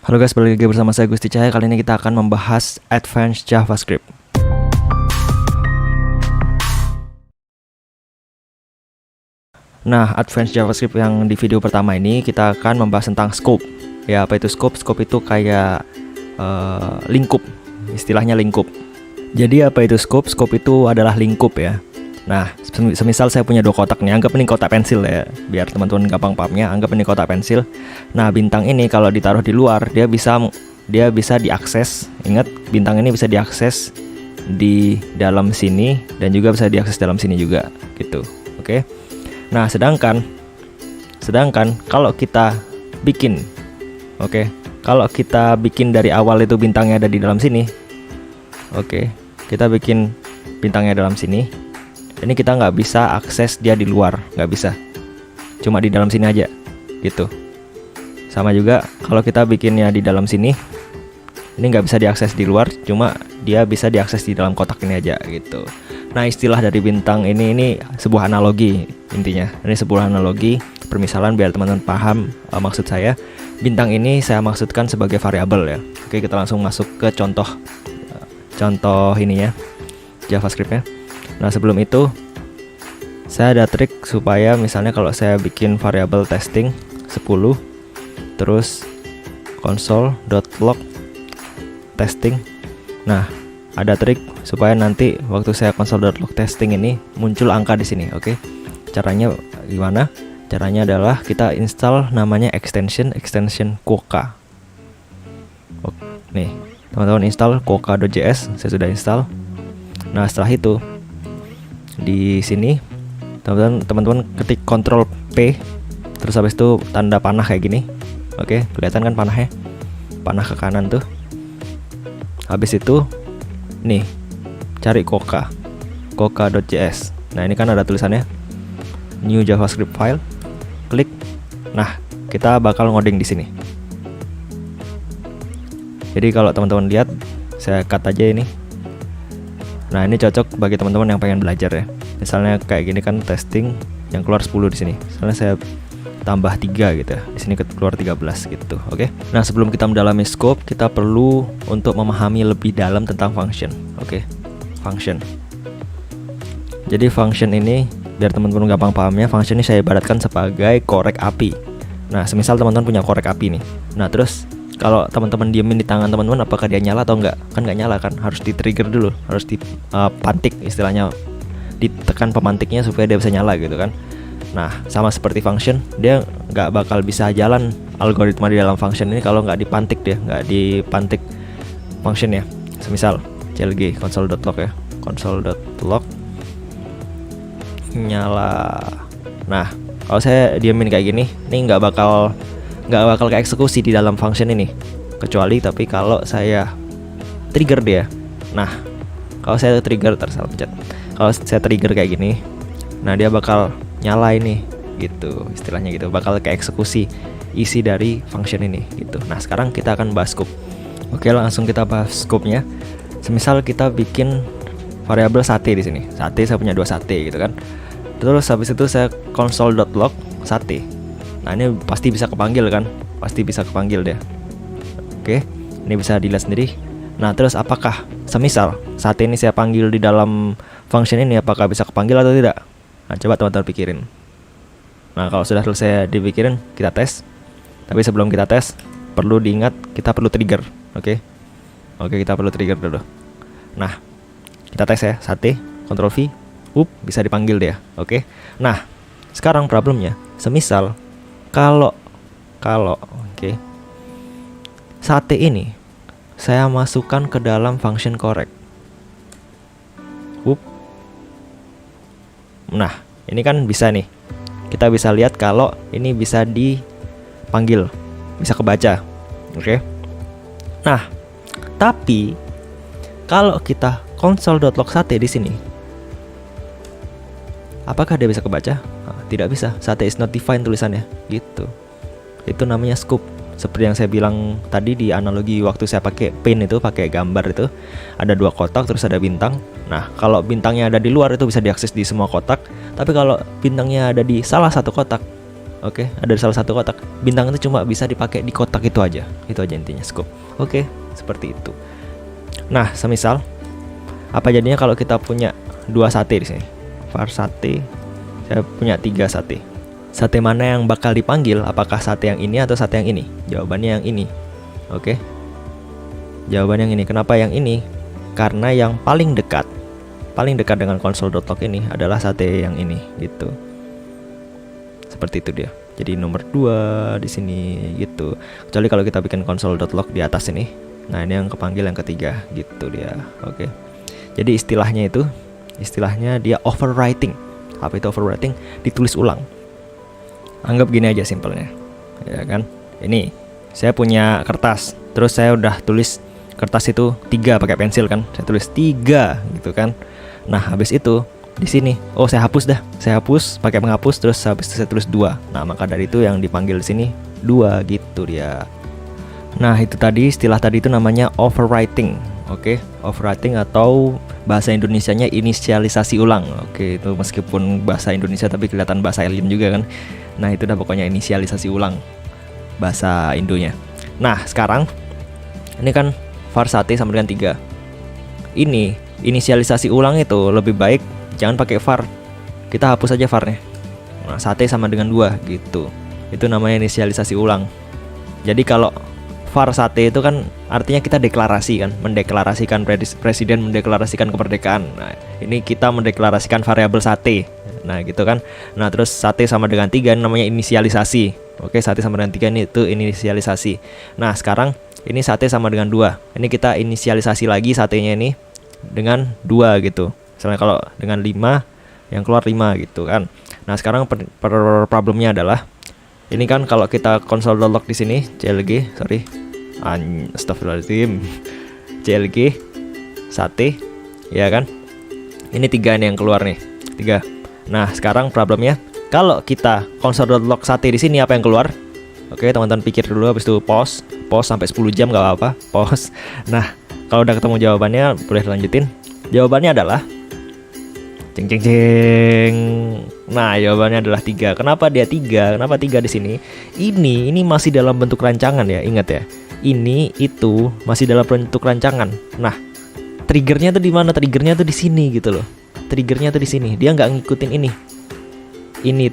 Halo guys, balik lagi bersama saya Gusti Cahaya. Kali ini kita akan membahas Advanced JavaScript. Nah, Advanced JavaScript yang di video pertama ini kita akan membahas tentang scope. Ya, apa itu scope? Scope itu kayak lingkup, istilahnya lingkup. Jadi apa itu scope? Scope itu adalah lingkup ya. Nah, semisal saya punya dua kotak nih, anggap ini kotak pensil ya, biar teman-teman gampang pahamnya. Anggap ini kotak pensil. Nah, bintang ini kalau ditaruh di luar, dia bisa diakses. Ingat, bintang ini bisa diakses di dalam sini dan juga bisa diakses dalam sini juga, gitu. Oke. Nah, sedangkan kalau kita bikin, kalau kita bikin dari awal itu bintangnya ada di dalam sini, kita bikin bintangnya dalam sini. Ini kita nggak bisa akses dia di luar, nggak bisa, cuma di dalam sini aja, gitu. Sama juga kalau kita bikinnya di dalam sini, ini nggak bisa diakses di luar, cuma dia bisa diakses di dalam kotak ini aja, gitu. Nah, istilah dari bintang ini sebuah analogi intinya. Ini sebuah analogi permisalan biar teman-teman paham maksud saya. Bintang ini saya maksudkan sebagai variabel ya. Oke, kita langsung masuk ke contoh ininya, JavaScript-nya. Nah, sebelum itu saya ada trik supaya misalnya kalau saya bikin variabel testing 10 terus console.log testing. Nah, ada trik supaya nanti waktu saya console.log testing ini muncul angka di sini, oke? Caranya gimana? Caranya adalah kita install namanya extension Quokka. Nih, teman-teman install quokka.js, saya sudah install. Nah, setelah itu di sini teman-teman ketik Ctrl P, terus habis itu tanda panah kayak gini. Oke, kelihatan kan panahnya? Panah ke kanan tuh. Habis itu nih, cari quokka.js. Nah, ini kan ada tulisannya new JavaScript file. Klik. Nah, kita bakal ngoding di sini. Jadi kalau teman-teman lihat, saya cut aja ini. Nah, ini cocok bagi teman-teman yang pengen belajar ya. Misalnya kayak gini kan testing yang keluar 10 di sini. Misalnya saya tambah 3 gitu ya. Di sini keluar 13 gitu, oke? Nah, sebelum kita mendalami scope, kita perlu untuk memahami lebih dalam tentang function. Oke. Function. Jadi function ini biar teman-teman gampang pahamnya, function ini saya ibaratkan sebagai korek api. Nah, semisal teman-teman punya korek api nih. Nah, terus kalau teman-teman diemin di tangan teman-teman, apakah dia nyala atau enggak? Kan nggak nyala kan, harus di-trigger dulu, harus dipantik, istilahnya ditekan pemantiknya supaya dia bisa nyala gitu kan. Nah, sama seperti function, dia nggak bakal bisa jalan algoritma di dalam function ini kalau nggak dipantik functionnya. Semisal clg console.log ya, console.log nyala. Nah, kalau saya diemin kayak gini, ini nggak bakal keeksekusi di dalam function ini, kecuali tapi kalau saya trigger dia. Nah, kalau saya trigger, salah pencet. Kalau saya trigger kayak gini, nah dia bakal nyala ini, gitu, istilahnya gitu, bakal keeksekusi isi dari function ini, gitu. Nah, sekarang kita akan bahas scope. Oke, langsung kita bahas scope-nya. Semisal kita bikin variabel sate di sini. Sate, saya punya 2 sate gitu kan. Terus habis itu saya console.log sate. Nah, ini pasti bisa kepanggil kan? Pasti bisa kepanggil dia. Oke, ini bisa dilihat sendiri. Nah, terus apakah semisal saat ini saya panggil di dalam function ini, apakah bisa kepanggil atau tidak? Nah, coba teman-teman pikirin. Nah, kalau sudah selesai dipikirin, kita tes. Tapi sebelum kita tes, perlu diingat kita perlu trigger. Oke, kita perlu trigger dulu. Nah, kita tes ya, sate, Ctrl V, bisa dipanggil dia. Oke. Nah, sekarang problemnya, semisal kalau sate ini saya masukkan ke dalam function correct. Nah, ini kan bisa nih. Kita bisa lihat kalau ini bisa dipanggil, bisa kebaca. Oke. Nah, tapi kalau kita console.log sate di sini, apakah dia bisa kebaca? Nah, tidak bisa. Sate is not defined tulisannya, gitu. Itu namanya scope. Seperti yang saya bilang tadi di analogi waktu saya pakai pin itu, pakai gambar itu, ada 2 kotak terus ada bintang. Nah, kalau bintangnya ada di luar itu bisa diakses di semua kotak. Tapi kalau bintangnya ada di salah satu kotak, Oke, ada salah satu kotak. Bintang itu cuma bisa dipakai di kotak itu aja. Itu aja intinya scope. Oke, seperti itu. Nah, semisal apa jadinya kalau kita punya 2 sate di sini? Var sate. Saya punya 3 sate. Sate mana yang bakal dipanggil? Apakah sate yang ini atau sate yang ini? Jawabannya yang ini. Oke. Jawaban yang ini. Kenapa yang ini? Karena yang paling dekat dengan console.log ini adalah sate yang ini gitu. Seperti itu dia. Jadi nomor 2 di sini gitu. Kecuali kalau kita bikin console.log di atas ini. Nah, ini yang kepanggil yang ketiga gitu dia. Oke. Jadi istilahnya dia overwriting. Apa itu overwriting? Ditulis ulang. Anggap gini aja simpelnya. Ya kan? Ini saya punya kertas. Terus saya udah tulis kertas itu 3 pakai pensil kan. Saya tulis 3 gitu kan. Nah, habis itu di sini, oh saya hapus dah. Saya hapus pakai penghapus, terus habis itu saya tulis 2. Nah, maka dari itu yang dipanggil di sini 2 gitu dia. Nah, itu tadi istilah tadi itu namanya overwriting. Oke, overwriting atau bahasa Indonesianya inisialisasi ulang. Oke, itu meskipun bahasa Indonesia tapi kelihatan bahasa alien juga kan. Nah, itu dah pokoknya inisialisasi ulang bahasa Indonya. Nah, sekarang ini kan var sate sama dengan 3. Ini inisialisasi ulang itu lebih baik jangan pakai var. Kita hapus aja var-nya. Nah, sate sama dengan 2 gitu. Itu namanya inisialisasi ulang. Jadi kalau var sate itu kan artinya kita deklarasi kan, mendeklarasikan presiden mendeklarasikan kemerdekaan. Nah, ini kita mendeklarasikan variabel sate. Nah, gitu kan. Nah, terus sate sama dengan 3 namanya inisialisasi. Oke, sate sama dengan 3 ini itu inisialisasi. Nah, sekarang ini sate sama dengan 2. Ini kita inisialisasi lagi satenya ini dengan 2 gitu. Misalnya kalau dengan 5 yang keluar 5 gitu kan. Nah, sekarang problemnya adalah ini kan kalau kita console.log di sini astagfirullahaladzim, CLG sate, ya kan? Ini 3 nih yang keluar nih, 3. Nah, sekarang problemnya kalau kita console.log sate di sini apa yang keluar? Oke, teman-teman pikir dulu, habis itu pause sampai 10 jam nggak apa-apa, pause. Nah, kalau udah ketemu jawabannya boleh lanjutin. Jawabannya adalah ceng. Nah, jawabannya adalah 3. Kenapa dia 3? Kenapa 3 di sini? Ini masih dalam bentuk rancangan ya, ingat ya. Ini itu masih dalam bentuk rancangan. Nah, triggernya tuh di mana? Triggernya tuh di sini gitu loh. Triggernya tuh di sini. Dia nggak ngikutin ini. Ini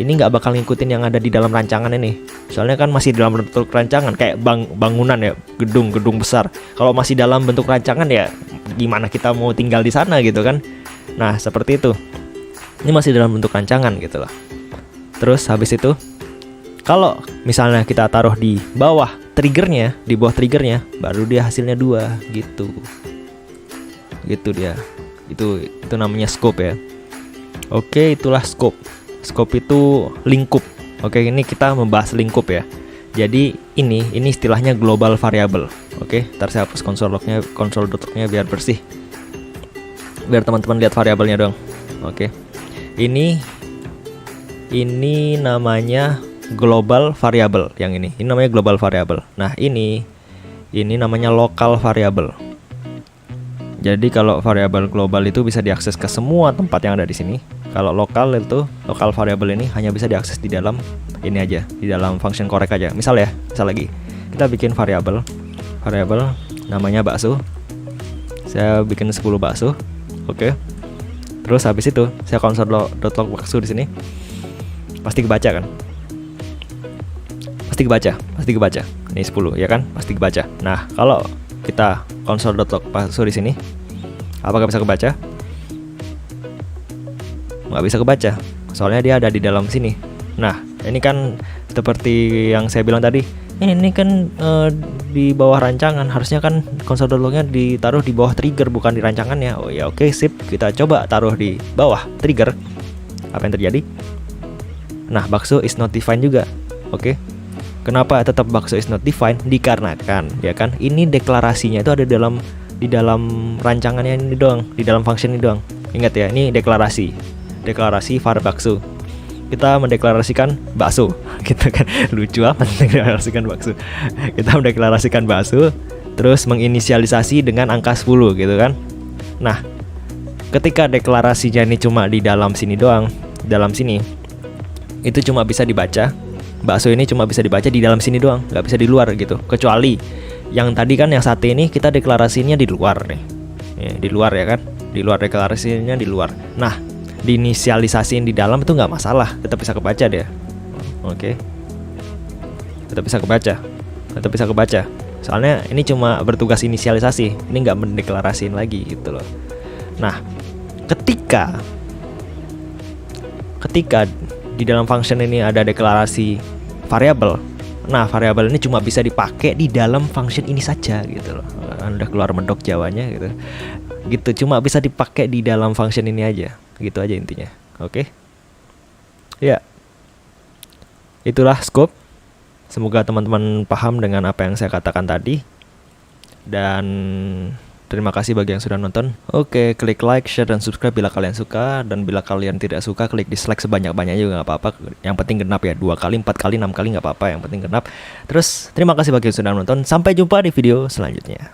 nggak bakal ngikutin yang ada di dalam rancangan ini. Soalnya kan masih dalam bentuk rancangan, kayak bangunan ya, gedung besar. Kalau masih dalam bentuk rancangan ya gimana kita mau tinggal di sana gitu kan. Nah, seperti itu. Ini masih dalam bentuk rancangan gitu loh. Terus habis itu kalau misalnya kita taruh di bawah triggernya, baru dia hasilnya 2 gitu. Gitu dia. Itu namanya scope ya. Oke, itulah scope. Scope itu lingkup. Oke, ini kita membahas lingkup ya. Jadi ini istilahnya global variable. Oke, ntar saya hapus console.log-nya biar bersih. Biar teman-teman lihat variabelnya dong. Oke. Ini namanya global variable yang ini. Ini namanya global variable. Nah, ini namanya local variable. Jadi kalau variabel global itu bisa diakses ke semua tempat yang ada di sini. Kalau lokal variabel ini hanya bisa diakses di dalam ini aja, di dalam function correct aja. Misal lagi kita bikin variabel namanya bakso. Saya bikin 10 bakso. Oke. Terus habis itu saya console.log bakso di sini. Pasti kebaca kan? Pasti kebaca. Ini 10 ya kan? Pasti kebaca. Nah, kalau kita console.log bakso di sini, apakah bisa kebaca? Nggak bisa kebaca, soalnya dia ada di dalam sini. Nah, ini kan seperti yang saya bilang tadi, ini kan di bawah rancangan. Harusnya kan console.log-nya ditaruh di bawah trigger, bukan di rancangannya. Oh ya, oke, sip. Kita coba taruh di bawah trigger. Apa yang terjadi? Nah, bakso is not defined juga. Oke. Kenapa tetap bakso is not defined? Dikarenakan, ya kan, ini deklarasinya itu ada di dalam rancangannya ini doang, di dalam function ini doang. Ingat ya, ini deklarasi var bakso. Kita mendeklarasikan bakso gitu kan. Lucu amat mendeklarasikan bakso. Kita mendeklarasikan bakso, terus menginisialisasi dengan angka 10 gitu kan. Nah, ketika deklarasinya ini cuma di dalam sini doang, dalam sini, itu cuma bisa dibaca. Bakso ini cuma bisa dibaca di dalam sini doang, nggak bisa di luar gitu. Kecuali yang tadi kan yang sate ini kita deklarasinya di luar nih, ya, di luar ya kan, di luar deklarasinya di luar. Nah, diinisialisasiin di dalam itu nggak masalah, tetap bisa kebaca dia. Oke, tetap bisa kebaca, tetap bisa kebaca. Soalnya ini cuma bertugas inisialisasi, ini nggak mendeklarasiin lagi gitu loh. Nah, ketika di dalam function ini ada deklarasi variabel, nah variabel ini cuma bisa dipakai di dalam function ini saja gitu loh. Udah keluar medok Jawanya gitu, cuma bisa dipakai di dalam function ini aja, gitu aja intinya. Oke, ya, itulah scope. Semoga teman-teman paham dengan apa yang saya katakan tadi, dan terima kasih bagi yang sudah nonton. Oke, klik like, share, dan subscribe bila kalian suka. Dan bila kalian tidak suka, klik dislike sebanyak-banyaknya juga nggak apa-apa. Yang penting genap ya, 2 kali, 4 kali, 6 kali nggak apa-apa. Yang penting genap. Terus, terima kasih bagi yang sudah nonton. Sampai jumpa di video selanjutnya.